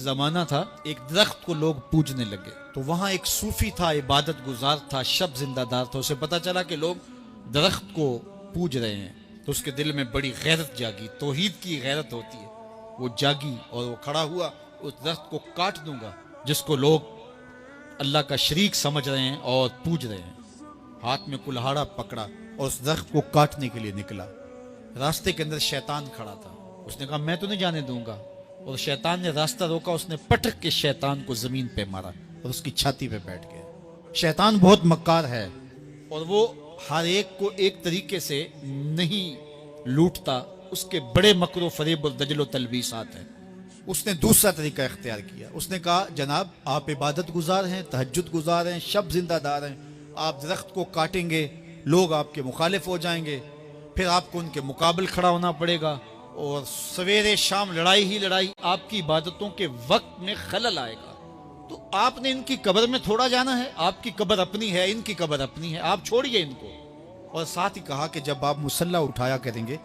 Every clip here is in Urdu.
زمانہ تھا ایک درخت کو لوگ پوجنے لگے، تو وہاں ایک صوفی تھا، عبادت گزار تھا، شب زندہ دار تھا. اسے پتا چلا کہ لوگ درخت کو پوج رہے ہیں، تو اس کے دل میں بڑی غیرت جاگی. توحید کی غیرت ہوتی ہے. وہ جاگی اور وہ کھڑا ہوا، اس درخت کو کاٹ دوں گا جس کو لوگ اللہ کا شریک سمجھ رہے ہیں اور پوج رہے ہیں. ہاتھ میں کلہاڑا پکڑا اور اس درخت کو کاٹنے کے لیے نکلا. راستے کے اندر شیطان کھڑا تھا. اس نے کہا میں تو نہیں جانے دوں گا، اور شیطان نے راستہ روکا. اس نے پٹک کے شیطان کو زمین پہ مارا اور اس کی چھاتی پہ بیٹھ گیا. شیطان بہت مکار ہے اور وہ ہر ایک کو ایک طریقے سے نہیں لوٹتا. اس کے بڑے مکر و فریب اور دجل و تلبیسات ہیں. اس نے دوسرا طریقہ اختیار کیا. اس نے کہا جناب آپ عبادت گزار ہیں، تہجد گزار ہیں، شب زندہ دار ہیں، آپ درخت کو کاٹیں گے، لوگ آپ کے مخالف ہو جائیں گے، پھر آپ کو ان کے مقابل کھڑا ہونا پڑے گا، اور سویرے شام لڑائی ہی لڑائی، آپ کی عبادتوں کے وقت میں خلل آئے گا. تو آپ نے ان کی قبر میں تھوڑا جانا ہے، آپ کی قبر اپنی ہے، ان کی قبر اپنی ہے، آپ چھوڑیے ان کو. اور ساتھ ہی کہا کہ جب آپ مصلی اٹھایا کریں گے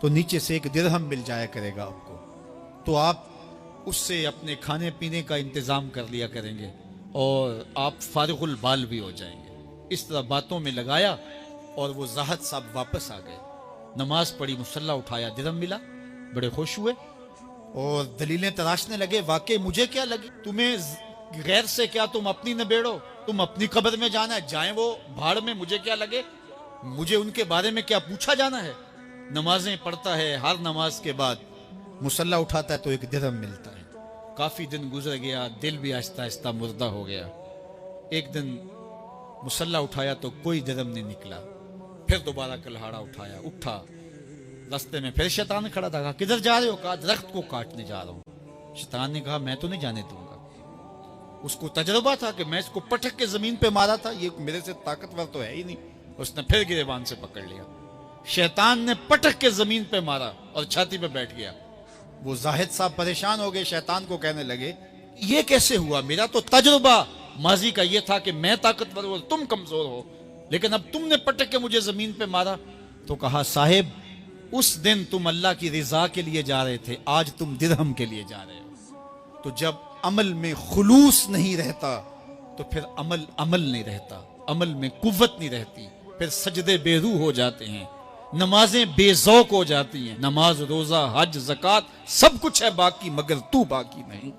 تو نیچے سے ایک درہم مل جایا کرے گا آپ کو، تو آپ اس سے اپنے کھانے پینے کا انتظام کر لیا کریں گے اور آپ فارغ البال بھی ہو جائیں گے. اس طرح باتوں میں لگایا اور وہ زاہد صاحب واپس آ گئے. نماز پڑھی، مصلی اٹھایا، درہم ملا، بڑے خوش ہوئے اور دلیلیں تراشنے لگے. واقعی مجھے کیا لگی، تمہیں غیر سے کیا، تم اپنی نبیڑو، تم اپنی قبر میں جانا ہے، جائیں وہ بھاڑ میں، مجھے کیا لگے، مجھے ان کے بارے میں کیا پوچھا جانا ہے. نمازیں پڑھتا ہے، ہر نماز کے بعد مصلی اٹھاتا ہے تو ایک درہم ملتا ہے. کافی دن گزر گیا، دل بھی آہستہ آہستہ مردہ ہو گیا. ایک دن مصلی اٹھایا تو کوئی درہم نہیں نکلا. پھر دوبارہ کلہاڑا اٹھایا، اٹھا، راستے میں پھر شیطان کھڑا تھا. کہا کدھر جا رہے ہو؟ کہا درخت کو کاٹنے جا رہا ہوں. شیطان نے کہا میں تو نہیں جانے دوں گا. اس کو تجربہ تھا کہ میں اس کو پٹک کے زمین پہ مارا تھا، یہ میرے سے طاقتور تو ہے ہی نہیں. اس نے پھر گریبان سے پکڑ لیا. شیطان نے پٹک کے زمین پہ مارا اور چھاتی پہ بیٹھ گیا. وہ زاہد صاحب پریشان ہو گئے، شیطان کو کہنے لگے یہ کیسے ہوا؟ میرا تو تجربہ ماضی کا یہ تھا کہ میں طاقتور ہوں، تم کمزور ہو، لیکن اب تم نے پٹک کے مجھے زمین پہ مارا. تو کہا صاحب اس دن تم اللہ کی رضا کے لیے جا رہے تھے، آج تم درہم کے لیے جا رہے ہو. تو جب عمل میں خلوص نہیں رہتا تو پھر عمل نہیں رہتا، عمل میں قوت نہیں رہتی، پھر سجدے بے روح ہو جاتے ہیں، نمازیں بے ذوق ہو جاتی ہیں. نماز، روزہ، حج، زکوٰۃ سب کچھ ہے باقی، مگر تو باقی نہیں.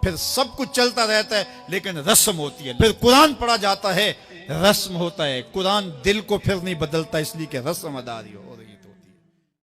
پھر سب کچھ چلتا رہتا ہے لیکن رسم ہوتی ہے. پھر قرآن پڑھا جاتا ہے، رسم ہوتا ہے. قرآن دل کو پھر نہیں بدلتا، اس لیے کہ رسم ادا ہو